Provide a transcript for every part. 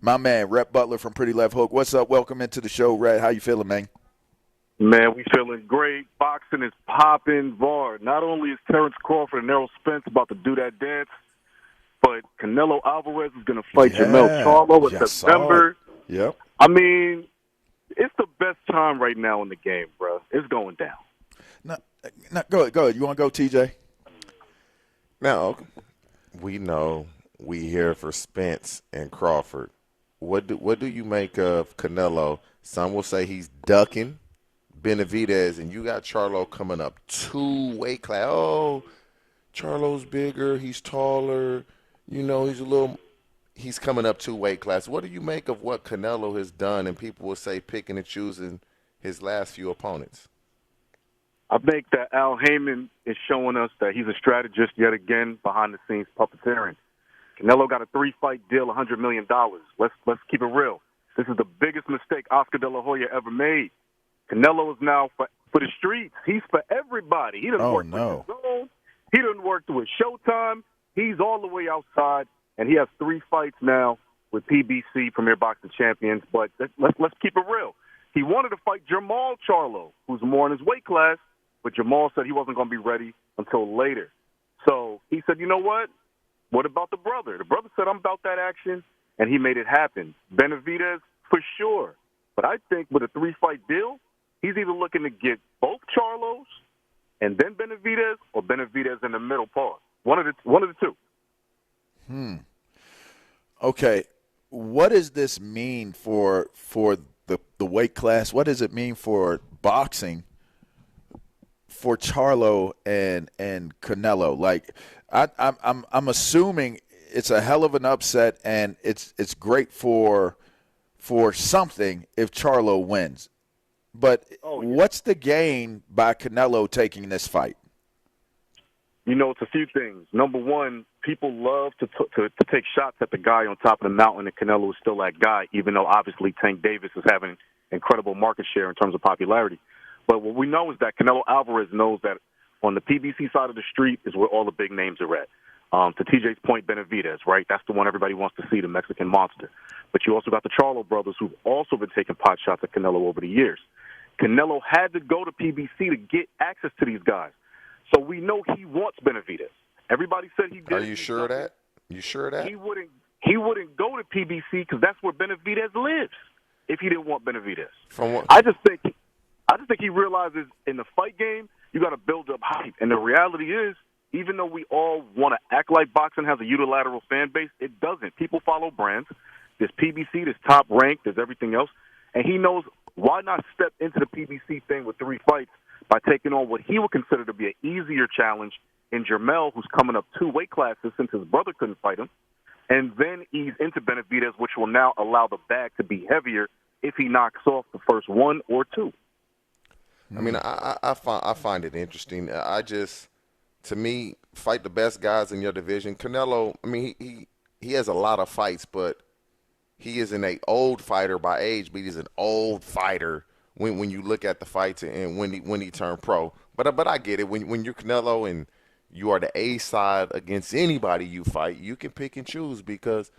my man, Rhett Butler from Pretty Left Hook. What's up? Welcome into the show, Rhett. How you feeling, man? Man, we feeling great. Boxing is popping. VAR. Not only is Terrence Crawford and Errol Spence about to do that dance, but Canelo Alvarez is going to fight Jermell Charlo in September. Yep. I mean, it's the best time right now in the game, bro. It's going down. No, go ahead. You want to go, TJ? Now, we know we here for Spence and Crawford. What do you make of Canelo? Some will say he's ducking Benavidez, and you got Charlo coming up 2 weight class. Oh, Charlo's bigger. He's taller. You know, he's coming up 2 weight class. What do you make of what Canelo has done? And people will say picking and choosing his last few opponents. I think that Al Heyman is showing us that he's a strategist yet again behind the scenes puppeteering. Canelo got a 3-fight deal, $100 million. Let's keep it real. This is the biggest mistake Oscar De La Hoya ever made. Canelo is now for the streets. He's for everybody. He doesn't work with his own. He doesn't work with Showtime. He's all the way outside, and he has 3 fights now with PBC, Premier Boxing Champions. But let's keep it real. He wanted to fight Jermall Charlo, who's more in his weight class, but Jermall said he wasn't going to be ready until later. So he said, you know what? What about the brother? The brother said, I'm about that action, and he made it happen. Benavidez, for sure. But I think with a 3-fight deal, he's either looking to get both Charlos and then Benavidez, or Benavidez in the middle part. One of the two. Okay. What does this mean for the weight class? What does it mean for boxing for Charlo and Canelo? Like, I'm assuming it's a hell of an upset, and it's great for something if Charlo wins. But what's the gain by Canelo taking this fight? You know, it's a few things. Number one, people love to take shots at the guy on top of the mountain, and Canelo is still that guy, even though obviously Tank Davis is having incredible market share in terms of popularity. But what we know is that Canelo Alvarez knows that on the PBC side of the street is where all the big names are at. To TJ's point, Benavidez, right? That's the one everybody wants to see, the Mexican monster. But you also got the Charlo brothers who've also been taking pot shots at Canelo over the years. Canelo had to go to PBC to get access to these guys. So we know he wants Benavidez. Everybody said he did. Are you sure of that? You sure of that? He wouldn't go to PBC because that's where Benavidez lives if he didn't want Benavidez. From what? I just think he realizes in the fight game, you got to build up hype. And the reality is, even though we all want to act like boxing has a unilateral fan base, it doesn't. People follow brands. There's PBC, there's Top Rank, there's everything else. And he knows why not step into the PBC thing with 3 fights by taking on what he would consider to be an easier challenge in Jermell, who's coming up 2 weight classes since his brother couldn't fight him, and then ease into Benavidez, which will now allow the bag to be heavier if he knocks off the first 1 or 2. I mean, I find it interesting. To me, fight the best guys in your division. Canelo, I mean, he has a lot of fights, but he isn't an old fighter by age, but he's an old fighter when you look at the fights and when he turned pro. But I get it. When you're Canelo and you are the A side against anybody you fight, you can pick and choose because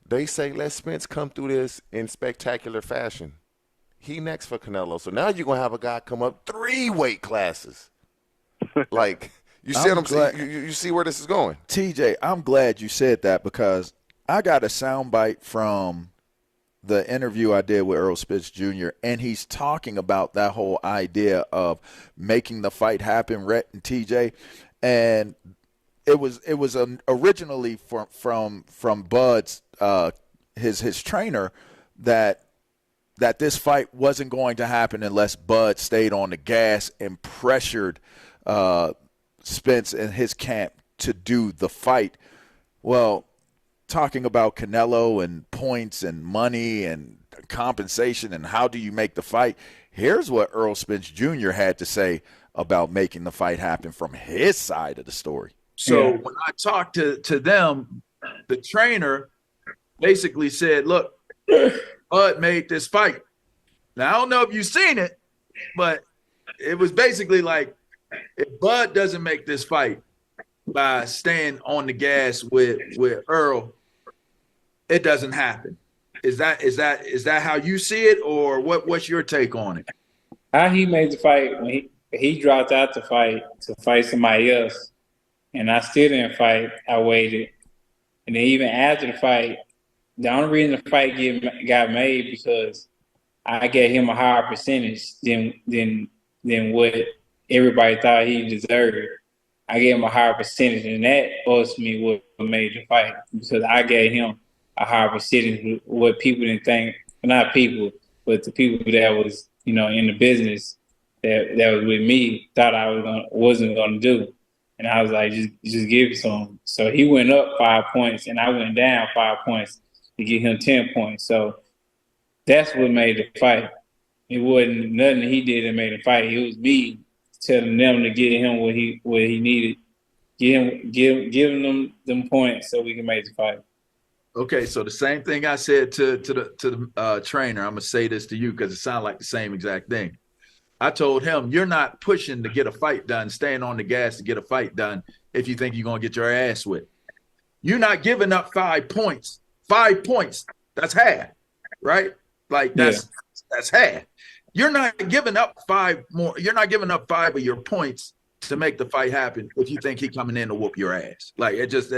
they say let Spence come through this in spectacular fashion. He next for Canelo. So now you're going to have a guy come up 3 weight classes. Like, you see what I'm saying? You see where this is going? TJ, I'm glad you said that because I got a soundbite from the interview I did with Errol Spence Jr., and he's talking about that whole idea of making the fight happen, Rhett and TJ. And it was originally from Bud's his trainer that this fight wasn't going to happen unless Bud stayed on the gas and pressured Spence and his camp to do the fight. Well, talking about Canelo and points and money and compensation and how do you make the fight, here's what Errol Spence Jr. had to say about making the fight happen from his side of the story. So when I talked to them, the trainer basically said, look, Bud made this fight. Now, I don't know if you've seen it, but it was basically like, if Bud doesn't make this fight by staying on the gas with Earl, it doesn't happen. Is that how you see it, or what's your take on it? How he made the fight when he dropped out to fight somebody else, and I still didn't fight. I waited, and then even after the fight, the only reason the fight got made because I gave him a higher percentage than what everybody thought he deserved. I gave him a higher percentage, and that ultimately what made the fight because I gave him a higher percentage. What people didn't think, not people, but the people that was in the business that was with me thought I wasn't gonna do, and I was like, just give it to him. So he went up 5 points, and I went down 5 points to get him 10 points. So that's what made the fight. It wasn't nothing he did that made the fight. It was me telling them to get him what he needed, giving them points so we can make the fight. Okay, so the same thing I said to the trainer, I'm gonna say this to you because it sounds like the same exact thing. I told him, you're not pushing to get a fight done, staying on the gas to get a fight done if you think you're gonna get your ass whipped. You're not giving up 5 points. 5 points, that's half, right? Like that's half. You're not giving up 5 more. You're not giving up 5 of your points to make the fight happen if you think he coming in to whoop your ass. Like it just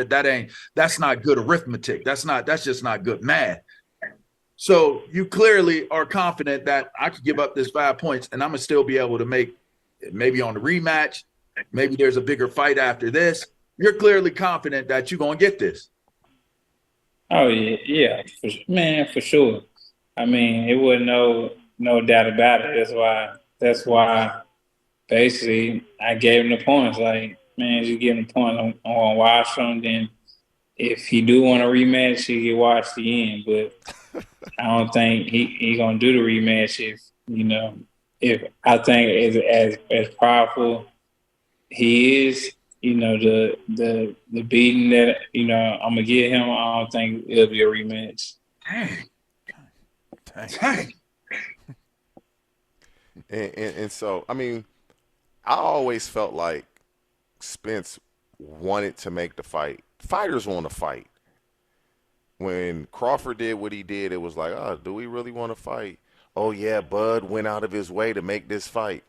that's not good arithmetic. That's just not good math. So you clearly are confident that I could give up this 5 points and I'm gonna still be able to make maybe on the rematch. Maybe there's a bigger fight after this. You're clearly confident that you're gonna get this. Oh yeah, for sure. I mean, it wasn't no doubt about it. That's why basically I gave him the points. Like, man, just give him the points. I'm gonna watch him. Then if he do want a rematch, he can watch the end. But I don't think he gonna do the rematch if I think as powerful he is. The beating that I'm gonna give him. I don't think it'll be a rematch. Dang. And so, I mean, I always felt like Spence wanted to make the fight. Fighters want to fight. When Crawford did what he did, it was like, oh, do we really want to fight? Oh, yeah, Bud went out of his way to make this fight.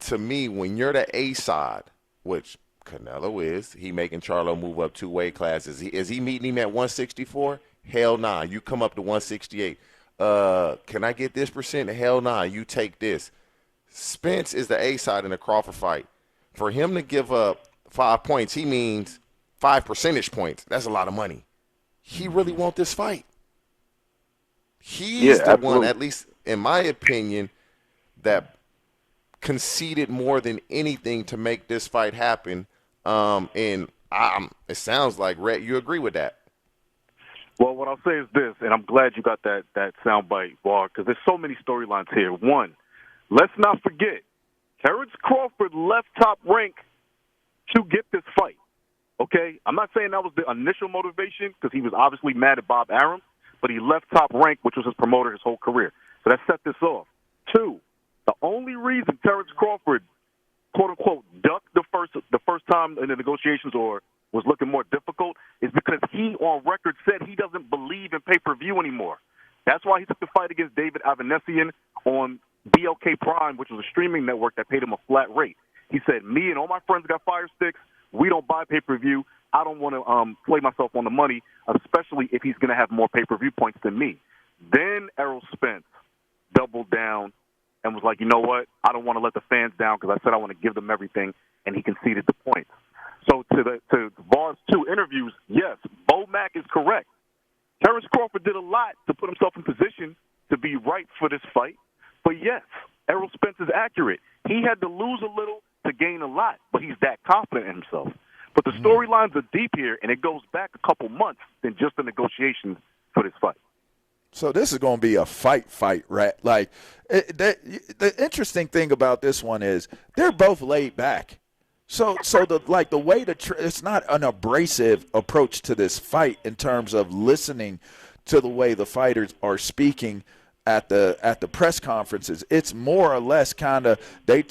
To me, when you're the A side, which Canelo is, he making Charlo move up 2 weight classes. Is he meeting him at 164? Hell nah. You come up to 168. Can I get this percent? Hell nah. You take this. Spence is the A side in the Crawford fight. For him to give up 5 points, he means 5 percentage points. That's a lot of money. He really want this fight. He's the one, at least in my opinion, that conceded more than anything to make this fight happen. And it sounds like, Rhett, you agree with that. Well, what I'll say is this, and I'm glad you got that soundbite, Bar, because there's so many storylines here. One, let's not forget, Terrence Crawford left Top Rank to get this fight. Okay? I'm not saying that was the initial motivation because he was obviously mad at Bob Arum, but he left Top Rank, which was his promoter his whole career. So that set this off. Two, the only reason Terrence Crawford, quote-unquote, ducked the first time in the negotiations or was looking more difficult is because he, on record, said he doesn't believe in pay-per-view anymore. That's why he took the fight against David Avanesian on BLK Prime, which was a streaming network that paid him a flat rate. He said, me and all my friends got Fire Sticks. We don't buy pay-per-view. I don't want to play myself on the money, especially if he's going to have more pay-per-view points than me. Then Errol Spence doubled down and was like, you know what? I don't want to let the fans down because I said I want to give them everything, and he conceded the points. So to Var's 2 interviews, yes, Bo Mack is correct. Terrence Crawford did a lot to put himself in position to be right for this fight. But yes, Errol Spence is accurate. He had to lose a little to gain a lot, but he's that confident in himself. But the storylines are deep here, and it goes back a couple months than just the negotiations for this fight. So this is going to be a fight, right? Like, the interesting thing about this one is they're both laid back. So the way it's not an abrasive approach to this fight in terms of listening to the way the fighters are speaking at the press conferences. It's more or less kind of they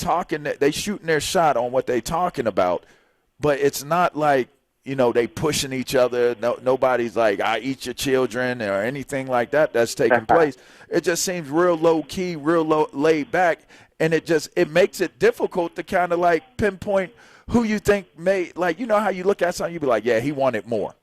shooting their shot on what they talking about, but it's not like they pushing each other. Nobody's like, I eat your children or anything like that that's taking place. It just seems real low key, real laid back, and it makes it difficult to kind of like pinpoint who you think may, like, how you look at something, you be like, yeah, he wanted more.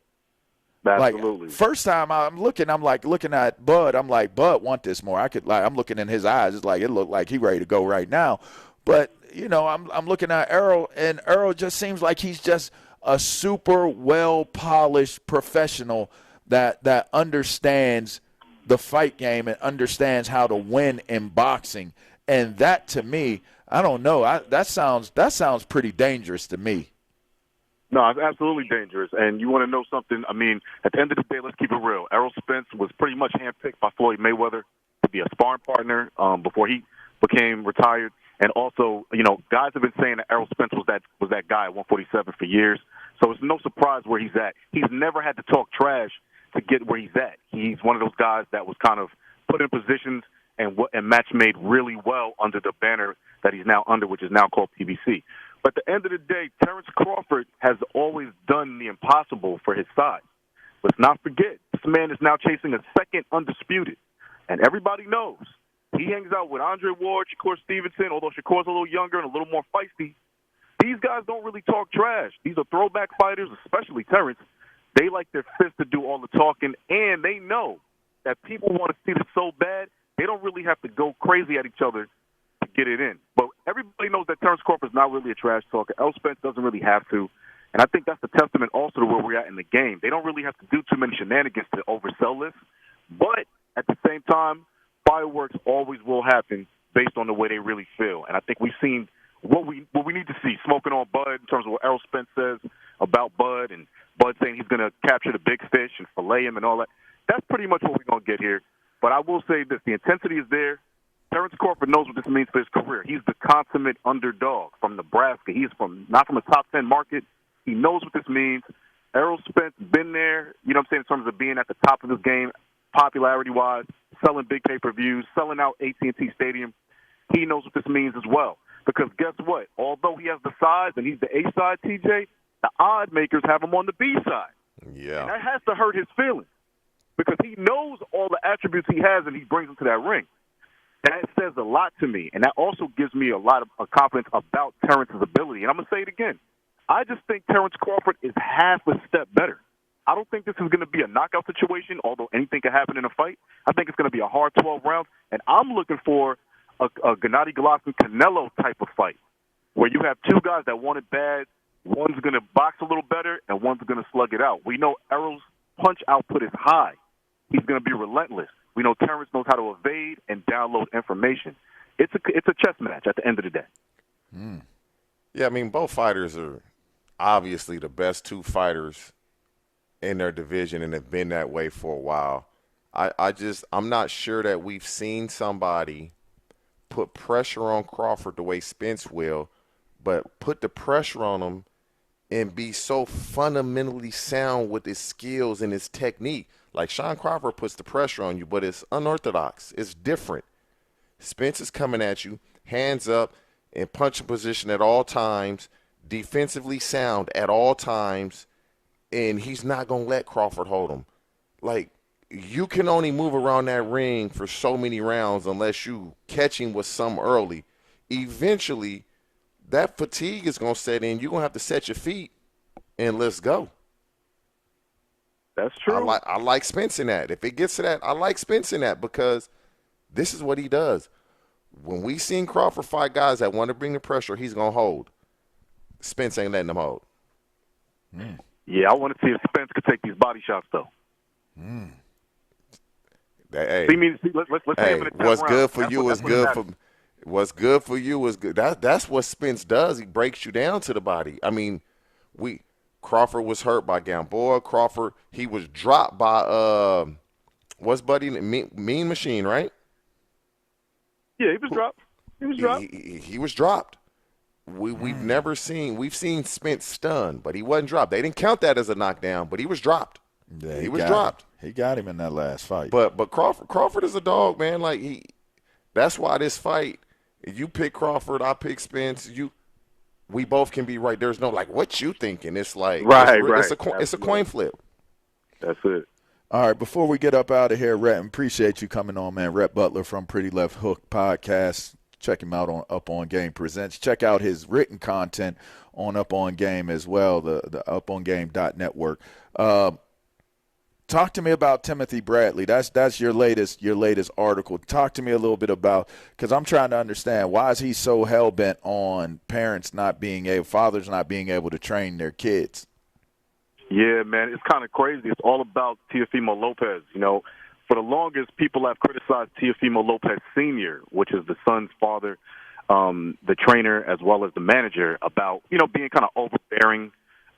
Absolutely. Like, first time I'm looking at Bud. I'm like, Bud want this more. I'm looking in his eyes. It's like, it looked like he ready to go right now. But, I'm looking at Errol, and Errol just seems like he's just a super well-polished professional that understands the fight game and understands how to win in boxing. And that, to me, I don't know. That sounds pretty dangerous to me. No, it's absolutely dangerous. And you want to know something? I mean, at the end of the day, let's keep it real. Errol Spence was pretty much handpicked by Floyd Mayweather to be a sparring partner before he became retired. And also, guys have been saying that Errol Spence was that guy at 147 for years. So it's no surprise where he's at. He's never had to talk trash to get where he's at. He's one of those guys that was kind of put in positions and match made really well under the banner that he's now under, which is now called PBC. But at the end of the day, Terrence Crawford has always done the impossible for his side. Let's not forget, this man is now chasing a second undisputed. And everybody knows he hangs out with Andre Ward, Shakur Stevenson, although Shakur's a little younger and a little more feisty. These guys don't really talk trash. These are throwback fighters, especially Terrence. They like their fists to do all the talking, and they know that people want to see this so bad, they don't really have to go crazy at each other to get it in. But everybody knows that Terrence Crawford is not really a trash talker. Errol Spence doesn't really have to. And I think that's the testament also to where we're at in the game. They don't really have to do too many shenanigans to oversell this. But at the same time, fireworks always will happen based on the way they really feel. And I think we've seen what we need to see, smoking on Bud in terms of what Errol Spence says about Bud, and Bud saying he's going to capture the big fish and fillet him and all that. That's pretty much what we're going to get here. But I will say this, the intensity is there. Terrence Crawford knows what this means for his career. He's the consummate underdog from Nebraska. He's not from a top 10 market. He knows what this means. Errol Spence been there, in terms of being at the top of his game, popularity-wise, selling big pay-per-views, selling out AT&T Stadium. He knows what this means as well. Because guess what? Although he has the size and he's the A side, TJ, the odd makers have him on the B side. Yeah. And that has to hurt his feelings because he knows all the attributes he has and he brings them to that ring. That says a lot to me, and that also gives me a lot of confidence about Terrence's ability. And I'm going to say it again. I just think Terrence Crawford is half a step better. I don't think this is going to be a knockout situation, although anything can happen in a fight. I think it's going to be a hard 12 rounds, and I'm looking for a Gennady Golovkin-Canelo type of fight where you have two guys that want it bad. One's going to box a little better, and one's going to slug it out. We know Errol's punch output is high. He's going to be relentless. We know Terrence knows how to evade and download information. It's a chess match at the end of the day. Mm. Yeah, I mean, both fighters are obviously the best two fighters in their division and have been that way for a while. I'm not sure that we've seen somebody put pressure on Crawford the way Spence will, but put the pressure on him and be so fundamentally sound with his skills and his technique. Like Sean Crawford puts the pressure on you, but it's unorthodox. It's different. Spence is coming at you, hands up, in punching position at all times, defensively sound at all times, and he's not going to let Crawford hold him. Like, you can only move around that ring for so many rounds unless you catch him with some early. Eventually, that fatigue is going to set in. You're going to have to set your feet and let's go. That's true. I like Spence in that. If it gets to that, I like Spence in that because this is what he does. When we seen Crawford fight guys that want to bring the pressure, he's going to hold. Spence ain't letting them hold. Mm. Yeah, I want to see if Spence could take these body shots, though. Mm. Hey, let's say him in the 10th what's round. good for you is good for what's good for you is good. That's what Spence does. He breaks you down to the body. I mean, Crawford was hurt by Gamboa. Crawford, he was dropped by what's Buddy Mean Machine, right? Yeah, he was dropped. He was dropped. We've seen Spence stunned, but he wasn't dropped. They didn't count that as a knockdown, but he was dropped. Yeah, he was dropped. He got him in that last fight. But Crawford is a dog, man. Like that's why this fight, you pick Crawford, I pick Spence. we both can be right. There's no like, what you thinking? It's like it's a coin flip. That's it. All right, before we get up out of here, Rhett, appreciate you coming on, man. Rhett Butler from Pretty Left Hook Podcast. Check him out on Up On Game Presents. Check out his written content on Up On Game as well, the upongame.network. Talk to me about Timothy Bradley. That's your latest article. Talk to me a little bit about, because I'm trying to understand, why is he so hell bent on fathers not being able to train their kids? Yeah, man, it's kind of crazy. It's all about Teofimo Lopez. You know, for the longest, people have criticized Teofimo Lopez Sr., which is the son's father, the trainer as well as the manager, about, being kind of overbearing.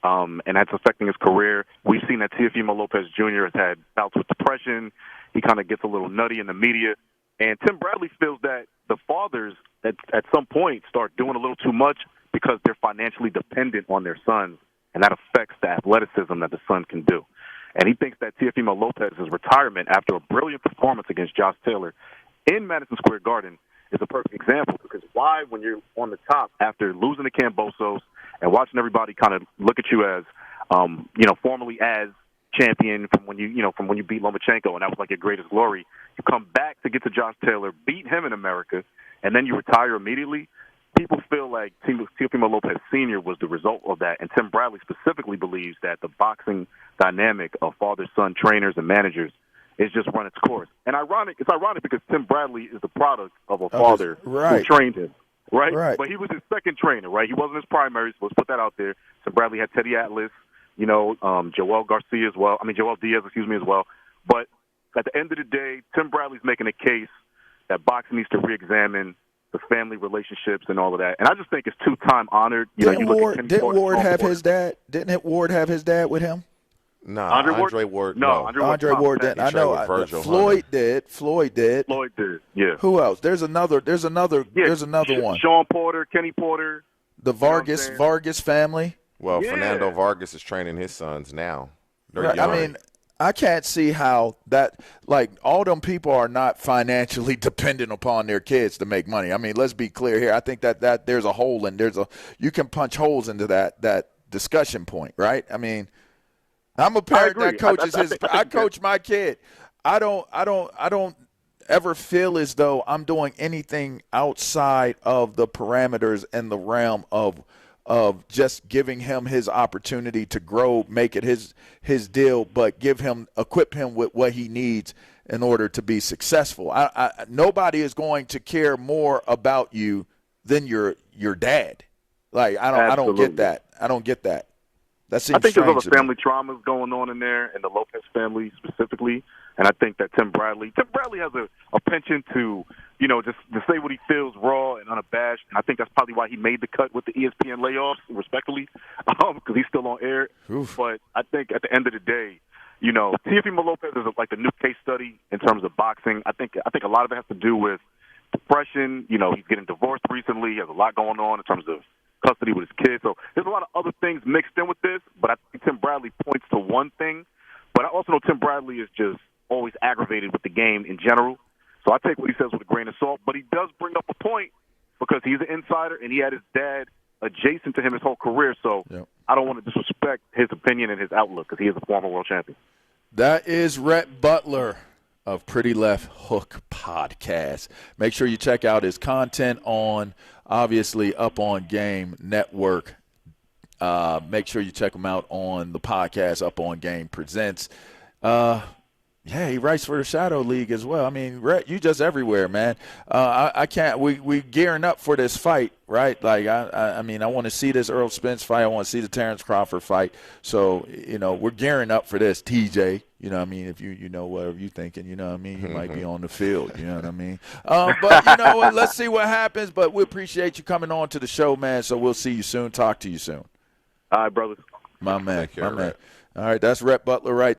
And that's affecting his career. We've seen that Teofimo Lopez Jr. has had bouts with depression. He kind of gets a little nutty in the media. And Tim Bradley feels that the fathers at some point start doing a little too much because they're financially dependent on their sons, and that affects the athleticism that the son can do. And he thinks that Teofimo Lopez's retirement after a brilliant performance against Josh Taylor in Madison Square Garden is a perfect example, because why, when you're on the top after losing to Kambosos and watching everybody kind of look at you as, formerly as champion from when you beat Lomachenko, and that was like your greatest glory, you come back to get to Josh Taylor, beat him in America, and then you retire immediately. People feel like Teofimo Lopez Sr. was the result of that, and Tim Bradley specifically believes that the boxing dynamic of father-son trainers and managers is just run its course. And it's ironic because Tim Bradley is the product of a father who trained him, right? But he was his second trainer, right? He wasn't his primary, so let's put that out there. Tim Bradley had Teddy Atlas, Joel Diaz, as well. But at the end of the day, Tim Bradley's making a case that boxing needs to reexamine the family relationships and all of that. And I just think it's too time-honored. Didn't Ward have his dad? Didn't Ward have his dad with him? No, Andre Ward. No, Andre Ward didn't. I know. Floyd did. Yeah. Who else? There's another one. Sean Porter, Kenny Porter. The Vargas family. Well, Fernando Vargas is training his sons now. Right. I mean, I can't see how that, like, all them people are not financially dependent upon their kids to make money. I mean, let's be clear here. I think that there's a hole, and you can punch holes into that discussion point, right? I mean, I'm a parent that coaches I coach my kid. I don't ever feel as though I'm doing anything outside of the parameters and the realm of just giving him his opportunity to grow, make it his deal, but equip him with what he needs in order to be successful. Nobody is going to care more about you than your dad. Like, I don't get that. I don't get that. That seems strange. I think there's other to family traumas going on in there, and the Lopez family specifically. And I think that Tim Bradley has a penchant to, just to say what he feels raw and unabashed. And I think that's probably why he made the cut with the ESPN layoffs, respectfully, because he's still on air. Oof. But I think at the end of the day, Teofimo Lopez is like the new case study in terms of boxing. I think a lot of it has to do with depression. He's getting divorced recently. He has a lot going on in terms of custody with his kids. So there's a lot of other things mixed in with this. But I think Tim Bradley points to one thing. But I also know Tim Bradley is just always aggravated with the game in general. So I take what he says with a grain of salt. But he does bring up a point because he's an insider and he had his dad adjacent to him his whole career. So I don't want to disrespect his opinion and his outlook because he is a former world champion. That is Rhett Butler of Pretty Left Hook Podcast. Make sure you check out his content on, obviously, Up On Game Network. Make sure you check him out on the podcast, Up On Game Presents. Yeah, he writes for the Shadow League as well. I mean, Rhett, you just everywhere, man. I can't. We gearing up for this fight, right? Like, I mean, I want to see this Errol Spence fight. I want to see the Terrence Crawford fight. So, we're gearing up for this, TJ. You know what I mean? If you whatever you thinking, you know what I mean? You might be on the field, you know what I mean? But, let's see what happens. But we appreciate you coming on to the show, man. So we'll see you soon. Talk to you soon. All right, brothers. My man. All right, that's Rhett Butler right